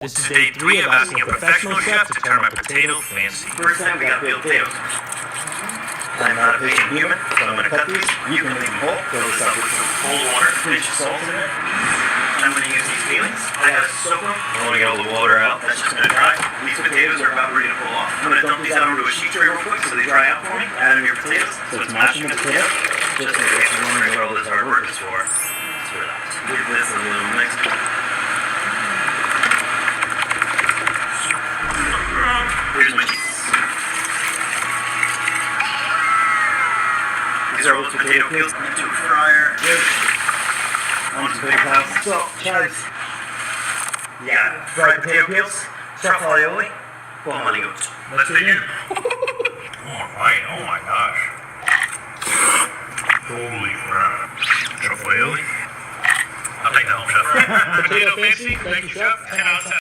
This is day 3 of asking a professional chef to turn my potato fancy. First time we gotta peel potatoes. I'm not a patient human, so I'm gonna cut these. You can leave them whole. Fill this up with some cold water. Finish your salt in it. I'm gonna use these peelings. I gotta soak them. I wanna get all the water out. That's just gonna dry. These potatoes are about ready to pull off. I'm gonna dump these out onto a sheet tray real quick so they dry out for me. Add them to your potatoes. So it's mashing the potato. Just in case you're wondering what all this hard work is for. Let's relax. Give this a little mix. Here's my cheese. These are all those potato peels into a fryer. On some big piles. So, guys, yeah, fried potato peels, truffle aioli, buon goat. Let's begin. Oh my gosh. Holy crap. Truffle aioli? I'll take that home, chef. Potato fancy? Thank you, chef. 10 out of 10.